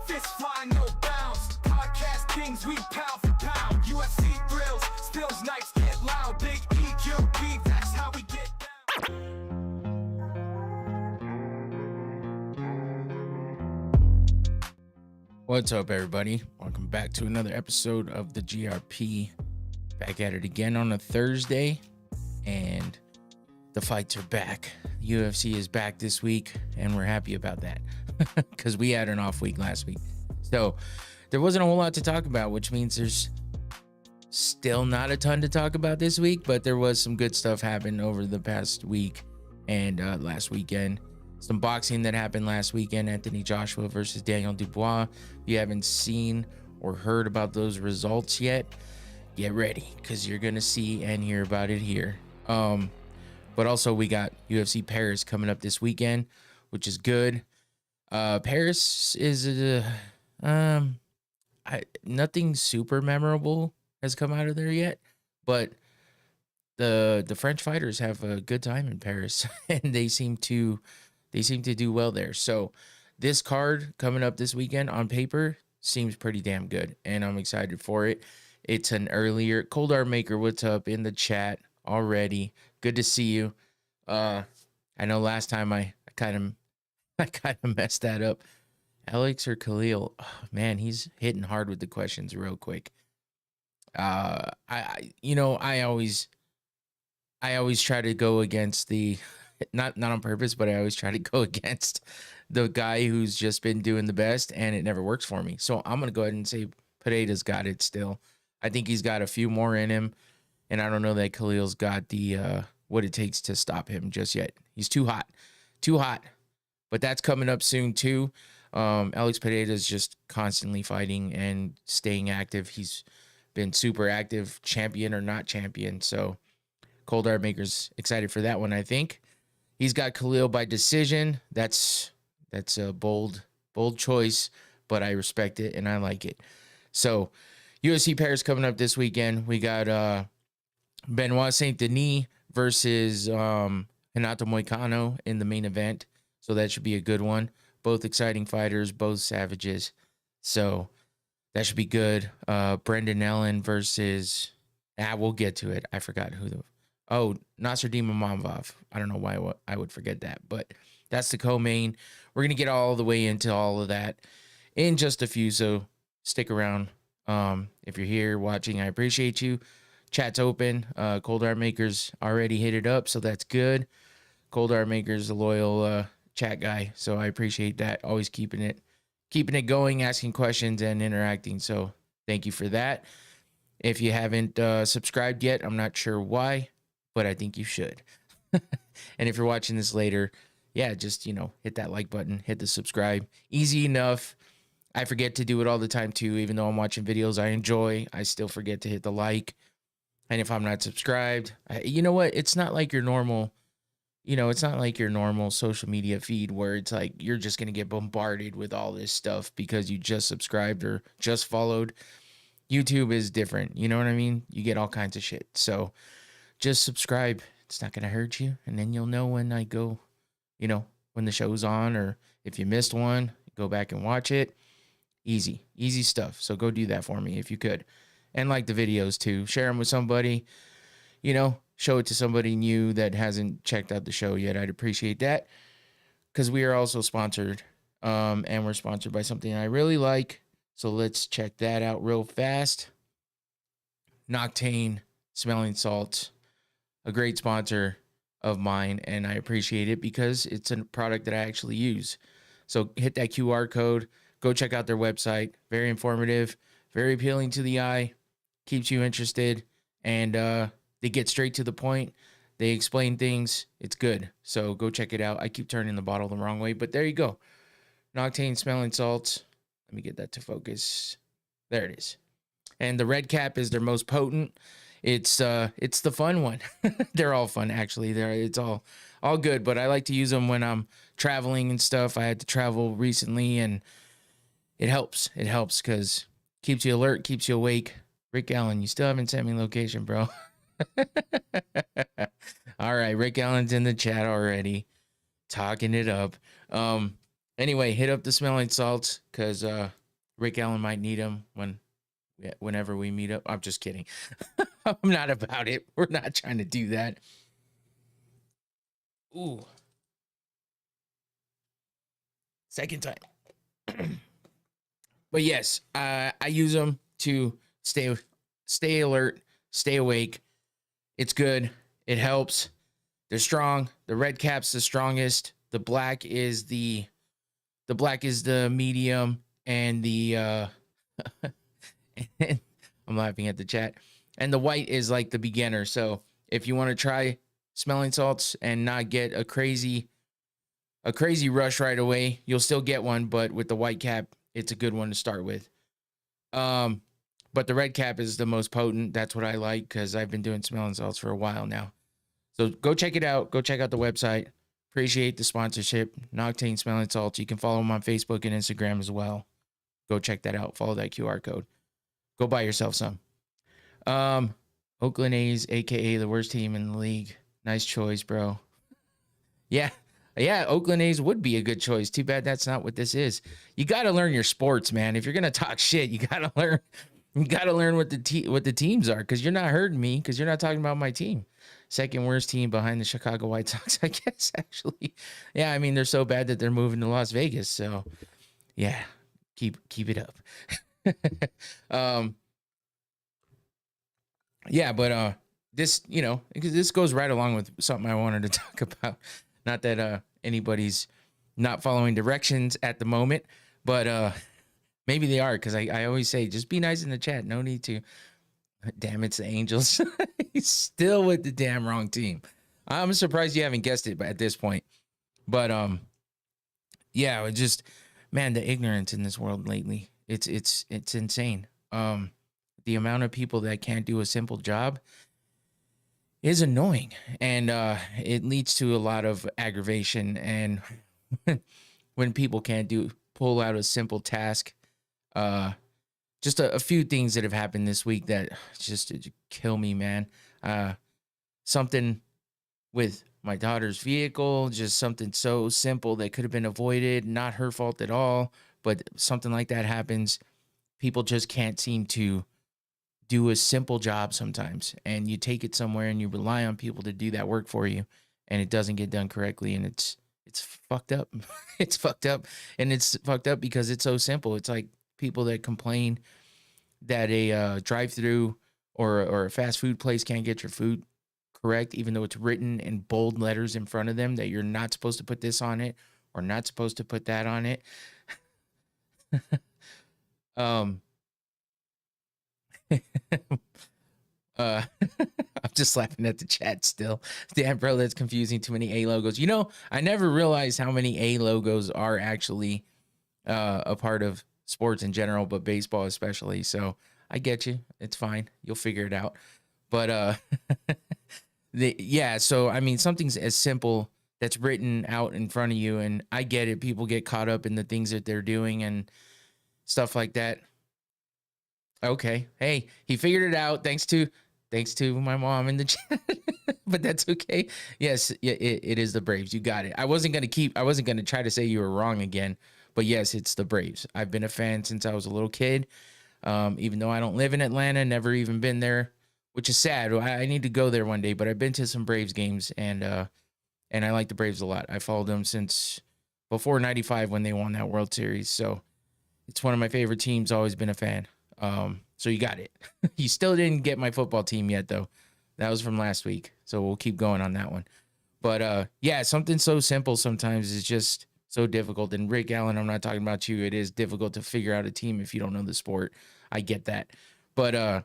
Fist flying, no bounds. Podcast kings, we pound for pound. UFC thrills, spills, nights get loud. Big EQB, that's how we get down. What's up, everybody? Welcome back to another episode of the GRP. Back at it again on a Thursday, and the fights are back. UFC is back this week, and we're happy about that because we had an off week last week. So there wasn't a whole lot to talk about, which means there's still not a ton to talk about this week, but there was some good stuff happen over the past week and last weekend. Some boxing that happened last weekend, Anthony Joshua versus Daniel Dubois. If you haven't seen or heard about those results yet, get ready because you're going to see and hear about it here. But also we got UFC Paris coming up this weekend, which is good. Paris is nothing super memorable has come out of there yet, but the French fighters have a good time in Paris and they seem to do well there. So this card coming up this weekend on paper seems pretty damn good, and I'm excited for it. It's an earlier Cold Art Maker. What's up in the chat already? Good to see you. I know last time I kind of messed that up. Alex or Khalil? Oh, man, he's hitting hard with the questions real quick. I always try to go against the not on purpose, but I always try to go against the guy who's just been doing the best, and it never works for me. So I'm gonna go ahead and say Pineda's got it still. I think he's got a few more in him, and I don't know that Khalil's got the what it takes to stop him just yet. He's too hot. But that's coming up soon too. Alex Pineda's just constantly fighting and staying active. He's been super active, champion or not champion. So Cold Art Maker's excited for that one, I think. He's got Khalil by decision. That's a bold choice, but I respect it and I like it. So UFC Paris coming up this weekend. We got Benoit Saint Denis versus Renato Moicano in the main event. So that should be a good one. Both exciting fighters, both savages. So that should be good. Brendan Allen versus we'll get to it. I forgot who Nasruddin Mamavov. I don't know why I would forget that, but that's the co-main. We're going to get all the way into all of that in just a few, so stick around. If you're here watching, I appreciate you. Chat's open. Cold Art Maker's already hit it up, so that's good. Cold Art Maker's a loyal chat guy, so I appreciate that. Always keeping it going, asking questions and interacting, so thank you for that. If you haven't subscribed yet, I'm not sure why, but I think you should. And if you're watching this later, yeah, just, hit that like button, hit the subscribe. Easy enough. I forget to do it all the time too, even though I'm watching videos I enjoy. I still forget to hit the like. And if I'm not subscribed, you know what? It's not like your normal, social media feed where it's like you're just going to get bombarded with all this stuff because you just subscribed or just followed. YouTube is different. You know what I mean? You get all kinds of shit. So just subscribe. It's not going to hurt you. And then you'll know when I go, when the show's on, or if you missed one, go back and watch it. Easy stuff. So go do that for me if you could. And like the videos too. Share them with somebody, show it to somebody new that hasn't checked out the show yet. I'd appreciate that because we are also sponsored. And we're sponsored by something I really like. So let's check that out real fast. Noctane smelling salts, a great sponsor of mine, and I appreciate it because it's a product that I actually use. So hit that QR code, go check out their website. Very informative, very appealing to the eye, keeps you interested, and they get straight to the point. They explain things. It's good. So go check it out. I keep turning the bottle the wrong way, but there you go. Noctane smelling salts. Let me get that to focus. There it is. And the red cap is their most potent. It's the fun one. They're all fun, actually. It's all good, but I like to use them when I'm traveling and stuff. I had to travel recently, and it helps. It helps because keeps you alert, keeps you awake. Rick Allen, you still haven't sent me location, bro. All right, Rick Allen's in the chat already, talking it up. Anyway, hit up the smelling salts because Rick Allen might need them whenever we meet up. I'm just kidding. I'm not about it. We're not trying to do that. Ooh, second time. But yes, I use them to stay alert, stay awake. It's good. It helps. They're strong. The red cap's the strongest. The black is the medium, and the I'm laughing at the chat. And the white is like the beginner. So if you want to try smelling salts and not get a crazy rush right away, you'll still get one, but with the white cap, it's a good one to start with. But the red cap is the most potent. That's what I like because I've been doing smelling salts for a while now. So go check it out. Go check out the website. Appreciate the sponsorship. Noctane Smelling Salts. You can follow them on Facebook and Instagram as well. Go check that out. Follow that QR code. Go buy yourself some. Oakland A's, aka the worst team in the league. Nice choice, bro. Yeah, Oakland A's would be a good choice. Too bad that's not what this is. You got to learn your sports, man. If you're gonna talk shit, you got to learn. You got to learn what the teams are, because you're not hurting me, because you're not talking about my team. Second worst team behind the Chicago White Sox, I guess, actually. Yeah, I mean, they're so bad that they're moving to Las Vegas. So, yeah, keep it up. Yeah, but this, this goes right along with something I wanted to talk about. Not that anybody's not following directions at the moment, but maybe they are, because I always say, just be nice in the chat. No need to. Damn, it's the Angels. He's still with the damn wrong team. I'm surprised you haven't guessed it at this point. But yeah, it just, man, the ignorance in this world lately, it's insane. The amount of people that can't do a simple job is annoying, and it leads to a lot of aggravation. And when people can't pull out a simple task, just a few things that have happened this week that just kill me, man. Something with my daughter's vehicle, just something so simple that could have been avoided, not her fault at all, but something like that happens. People just can't seem to do a simple job sometimes, and you take it somewhere and you rely on people to do that work for you, and it doesn't get done correctly, and it's fucked up. It's fucked up, and it's fucked up because it's so simple. It's like people that complain that a drive-through or a fast food place can't get your food correct, even though it's written in bold letters in front of them that you're not supposed to put this on it or not supposed to put that on it. I'm just laughing at the chat still. Damn, bro, that's confusing. Too many A logos. I never realized how many A logos are actually a part of sports in general, but baseball especially. So I get you. It's fine. You'll figure it out. But yeah, so I mean, something's as simple that's written out in front of you, and I get it. People get caught up in the things that they're doing and stuff like that. Okay. Hey, he figured it out thanks to my mom in the chat. But that's okay. Yes, it is the Braves. You got it. I wasn't going to try to say you were wrong again, but yes, it's the Braves. I've been a fan since I was a little kid. Even though I don't live in Atlanta, never even been there, which is sad. I need to go there one day, but I've been to some Braves games, and I like the Braves a lot. I followed them since before 95 when they won that World Series. So it's one of my favorite teams, always been a fan. So you got it. You still didn't get my football team yet, though. That was from last week. So we'll keep going on that one. But yeah, something so simple sometimes is just so difficult. And Rick Allen, I'm not talking about you. It is difficult to figure out a team if you don't know the sport. I get that. But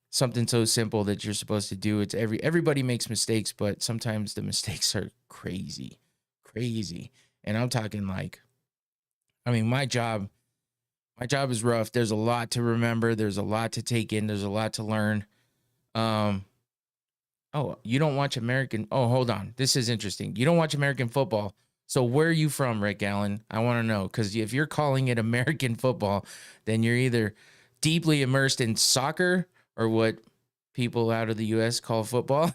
something so simple that you're supposed to do, it's everybody makes mistakes, but sometimes the mistakes are crazy. And I'm talking like, I mean, my job is rough. There's a lot to remember. There's a lot to take in. There's a lot to learn. Oh, you don't watch American. Oh, hold on. This is interesting. You don't watch American football. So where are you from, Rick Allen? I want to know, because if you're calling it American football, then you're either deeply immersed in soccer, or what people out of the U.S. call football,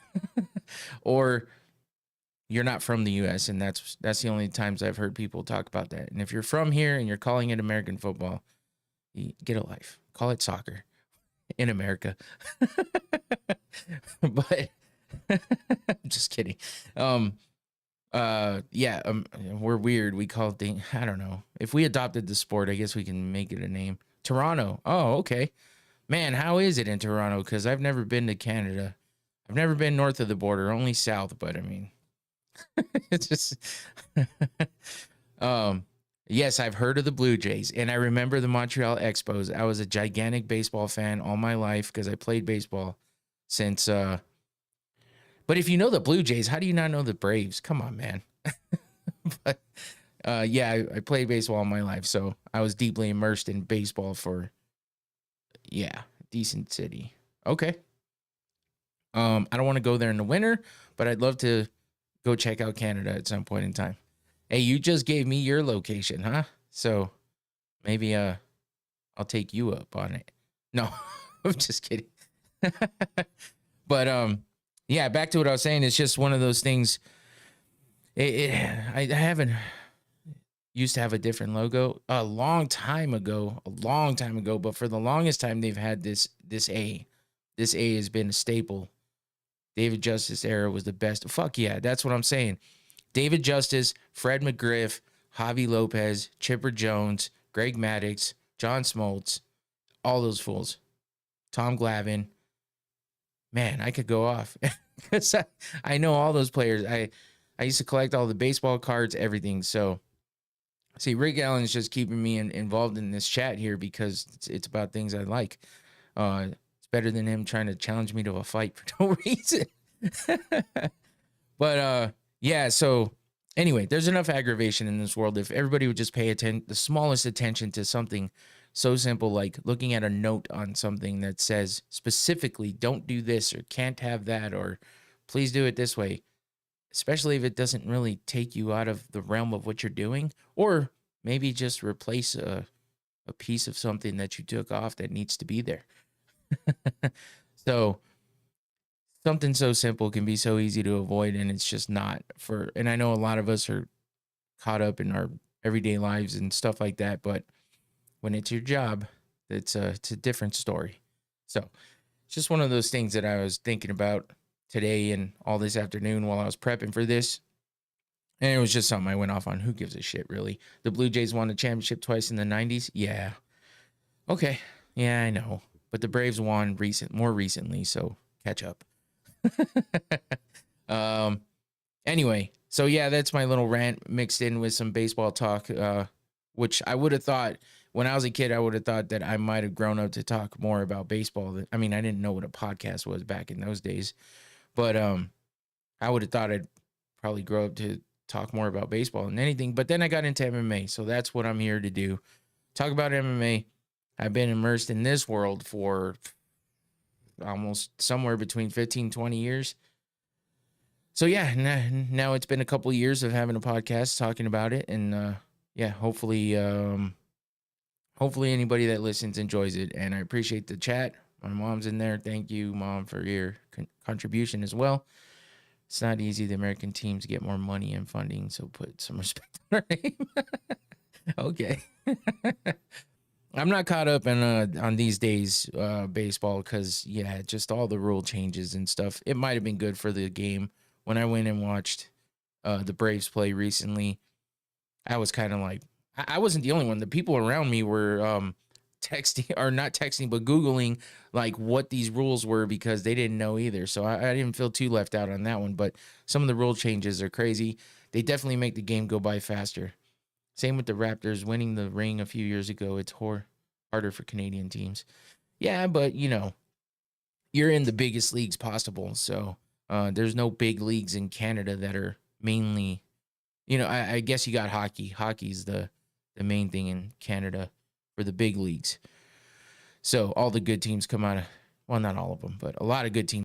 or you're not from the U.S., and that's the only times I've heard people talk about that. And if you're from here and you're calling it American football, get a life. Call it soccer in America. But just kidding. We're weird. We call it I don't know. If we adopted the sport, I guess we can make it a name. Toronto. Oh, okay. Man, how is it in Toronto? Because I've never been to Canada. I've never been north of the border, only south, but I mean, it's just yes, I've heard of the Blue Jays, and I remember the Montreal Expos. I was a gigantic baseball fan all my life because I played baseball since but if you know the Blue Jays, how do you not know the Braves? Come on, man. But I played baseball all my life, so I was deeply immersed in baseball for decent city. Okay. I don't want to go there in the winter, but I'd love to go check out Canada at some point in time. Hey, you just gave me your location, huh? So maybe I'll take you up on it. No, I'm just kidding. But back to what I was saying. It's just one of those things. I haven't used to have a different logo a long time ago, but for the longest time they've had this A. This A has been a staple. David Justice era was the best. Fuck yeah, that's what I'm saying. David Justice, Fred McGriff, Javi Lopez, Chipper Jones, Greg Maddux, John Smoltz, all those fools. Tom Glavine. Man, I could go off. Because I know all those players. I used to collect all the baseball cards, everything. So, see, Rick Allen is just keeping me involved in this chat here because it's about things I like. It's better than him trying to challenge me to a fight for no reason. But, so anyway, there's enough aggravation in this world. If everybody would just pay the smallest attention to something so simple, like looking at a note on something that says specifically, don't do this or can't have that, or please do it this way, especially if it doesn't really take you out of the realm of what you're doing, or maybe just replace a piece of something that you took off that needs to be there. So something so simple can be so easy to avoid, and it's just not and I know a lot of us are caught up in our everyday lives and stuff like that, but when it's your job, it's a different story. So it's just one of those things that I was thinking about today and all this afternoon while I was prepping for this. And it was just something I went off on. Who gives a shit, really? The Blue Jays won the championship twice in the 90s. Yeah. Okay. Yeah, I know. But the Braves won more recently, so catch up. Anyway, so yeah, that's my little rant mixed in with some baseball talk, which I would have thought when I was a kid, I would have thought that I might have grown up to talk more about baseball. I mean, I didn't know what a podcast was back in those days, but I would have thought I'd probably grow up to talk more about baseball than anything. But then I got into MMA, so that's what I'm here to do. Talk about MMA. I've been immersed in this world for almost somewhere between 15, 20 years. So yeah, now it's been a couple of years of having a podcast talking about it. And hopefully anybody that listens enjoys it. And I appreciate the chat. My mom's in there. Thank you, Mom, for your contribution as well. It's not easy. The American teams get more money and funding, so put some respect on our name. Okay. I'm not caught up on these days baseball because, just all the rule changes and stuff. It might have been good for the game. When I went and watched the Braves play recently, I was kind of like, I wasn't the only one. The people around me were texting, or not texting, but Googling like what these rules were because they didn't know either. So I didn't feel too left out on that one. But some of the rule changes are crazy. They definitely make the game go by faster. Same with the Raptors winning the ring a few years ago. It's harder for Canadian teams. Yeah, but you're in the biggest leagues possible. So there's no big leagues in Canada that are mainly, I guess you got hockey. Hockey's the main thing in Canada for the big leagues. So all the good teams come out of, well, not all of them, but a lot of good teams